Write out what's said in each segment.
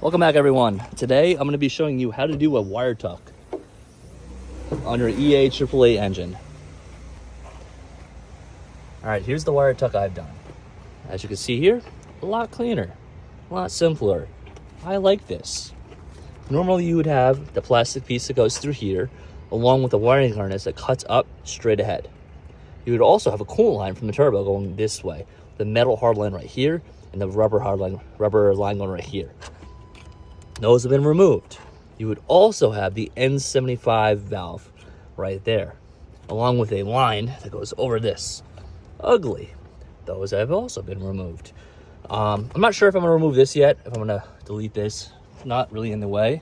Welcome back, everyone. Today I'm going to be showing you how to do a wire tuck on your EA888 engine. Alright, here's the wire tuck I've done. As you can see here, a lot cleaner, a lot simpler. I like this. Normally you would have the plastic piece that goes through here along with the wiring harness that cuts up straight ahead. You would also have a coolant line from the turbo going this way, the metal hard line right here and the rubber line going right here. Those have been removed. You would also have the N75 valve right there, along with a line that goes over this. Ugly. Those have also been removed. I'm not sure if I'm going to remove this yet, if I'm going to delete this. It's not really in the way,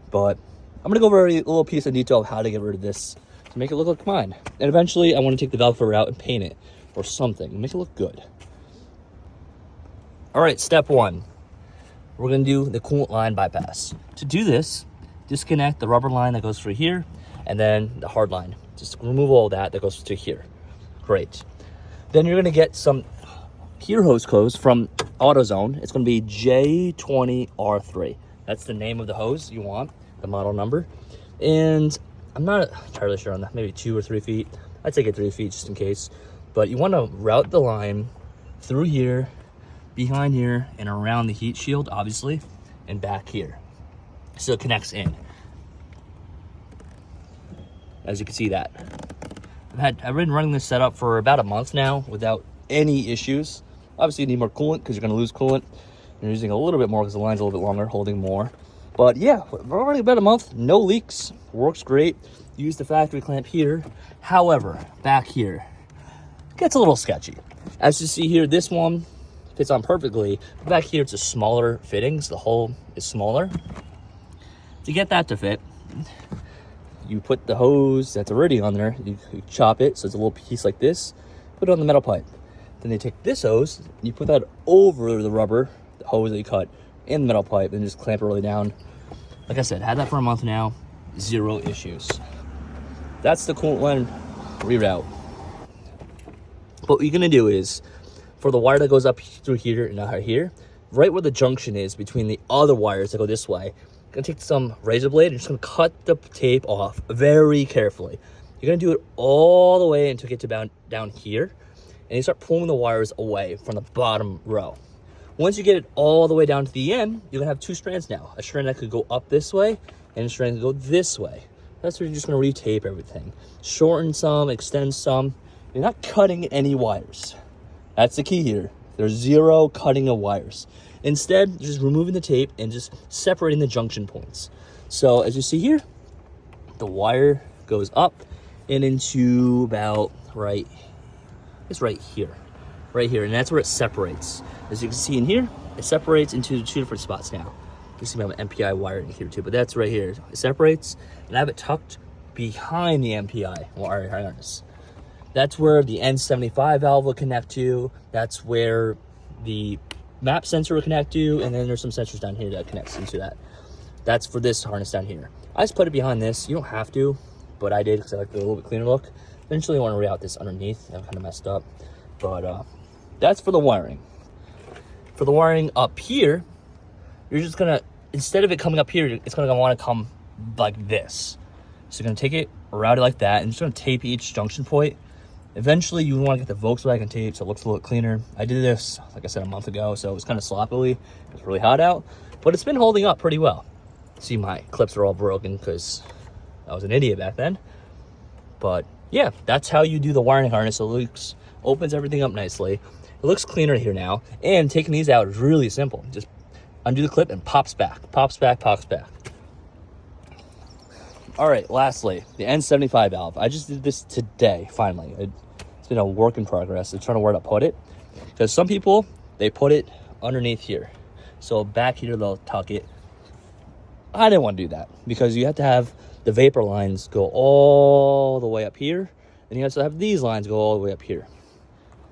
but I'm going to go over a little piece of detail of how to get rid of this to make it look like mine. And eventually I want to take the valve cover out and paint it or something, make it look good. All right, step one. We're going to do the coolant line bypass. To do this, disconnect the rubber line that goes through here and then the hard line. Just remove all that goes to here. Great. Then you're going to get some gear hose clothes from AutoZone. It's going to be J20R3. That's the name of the hose you want, the model number. And I'm not entirely sure on that, maybe 2 or 3 feet. I'd take it 3 feet just in case. But you want to route the line through here, behind here, and around the heat shield, obviously, and back here. So it connects in. As you can see that. I've been running this setup for about a month now without any issues. Obviously you need more coolant because you're going to lose coolant. You're using a little bit more because the line's a little bit longer, holding more. But yeah, we're already about a month, no leaks, works great. Use the factory clamp here. However, back here, gets a little sketchy. As you see here, this one fits on perfectly. Back here, it's a smaller fittings. The hole is smaller. To get that to fit, you put the hose that's already on there, you chop it so it's a little piece like this, put it on the metal pipe. Then they take this hose, you put that over the rubber, the hose that you cut, and the metal pipe, and just clamp it really down. Like I said, had that for a month now, 0 issues. That's the coolant line reroute. What you're gonna do is, for the wire that goes up through here and out here, right where the junction is between the other wires that go this way, I'm gonna take some razor blade and just gonna cut the tape off very carefully. You're gonna do it all the way until you get to down here, and you start pulling the wires away from the bottom row. Once you get it all the way down to the end, you're gonna have 2 strands now. A strand that could go up this way, and a strand that could go this way. That's where you're just gonna retape everything. Shorten some, extend some. You're not cutting any wires. That's the key here. There's 0 cutting of wires. Instead, just removing the tape and just separating the junction points. So as you see here, the wire goes up and into about right here. Right here, and that's where it separates. As you can see in here, it separates into 2 different spots now. You see my MPI wire in here too, but that's right here. It separates, and I have it tucked behind the MPI wire harness. That's where the N75 valve will connect to. That's where the map sensor will connect to, and then there's some sensors down here that connects into that. That's for this harness down here. I just put it behind this. You don't have to, but I did because I like the little bit cleaner look. Eventually I want to reroute this underneath. I'm kind of messed up, but that's for the wiring. For the wiring up here, you're just gonna, instead of it coming up here, it's gonna want to come like this. So you're gonna take it, route it like that, and just gonna tape each junction point. Eventually you want to get the Volkswagen tape so it looks a little cleaner. I did this, like I said, a month ago, so it was kind of sloppily. It was really hot out, but it's been holding up pretty well. See, my clips are all broken because I was an idiot back then. But yeah, that's how you do the wiring harness. It opens everything up nicely. It looks cleaner here now, and taking these out is really simple. Just undo the clip and pops back, pops back, pops back. All right, lastly, the N75 valve. I just did this today, finally. It's been a work in progress. I'm trying to where to put it. Because some people, they put it underneath here. So back here, they'll tuck it. I didn't want to do that because you have to have the vapor lines go all the way up here. And you also have these lines go all the way up here.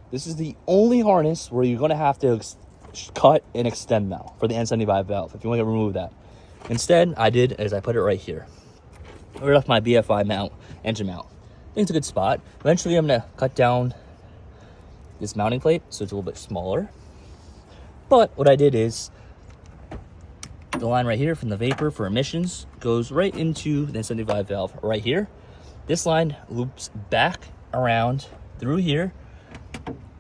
This is the only harness where you're going to have to cut and extend now for the N75 valve if you want to remove that. Instead, I did as I put it right here. I left my BFI mount, engine mount. I think it's a good spot. Eventually, I'm going to cut down this mounting plate so it's a little bit smaller. But what I did is the line right here from the vapor for emissions goes right into the 75 valve right here. This line loops back around through here,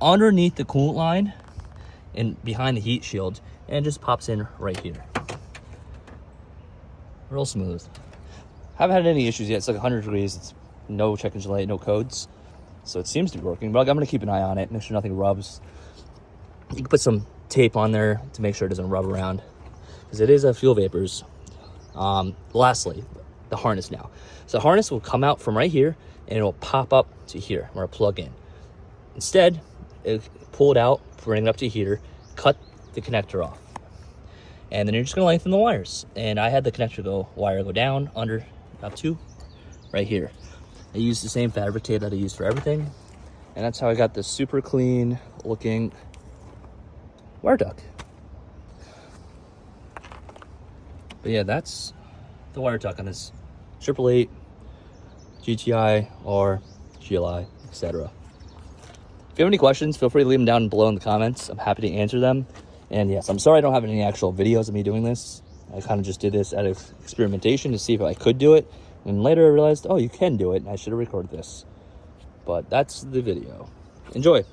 underneath the coolant line and behind the heat shield, and just pops in right here. Real smooth. Haven't had any issues yet. It's like 100 degrees. It's no check engine light, no codes. So it seems to be working, but I'm going to keep an eye on it, make sure nothing rubs. You can put some tape on there to make sure it doesn't rub around, because it is a fuel vapors. Lastly, the harness now. So the harness will come out from right here, and it will pop up to here where I plug in. Instead, pull it out, bring it up to here, cut the connector off. And then you're just going to lengthen the wires. And I had the connector wire go down, under, up to right here. I used the same fabric tape that I used for everything. And that's how I got this super clean looking wire duct. But yeah, that's the wire duct on this 888 GTI or GLI, etc. If you have any questions, feel free to leave them down below in the comments. I'm happy to answer them. And yes, I'm sorry I don't have any actual videos of me doing this. I kind of just did this out of experimentation to see if I could do it. And later I realized, oh, you can do it, and I should have recorded this. But that's the video. Enjoy.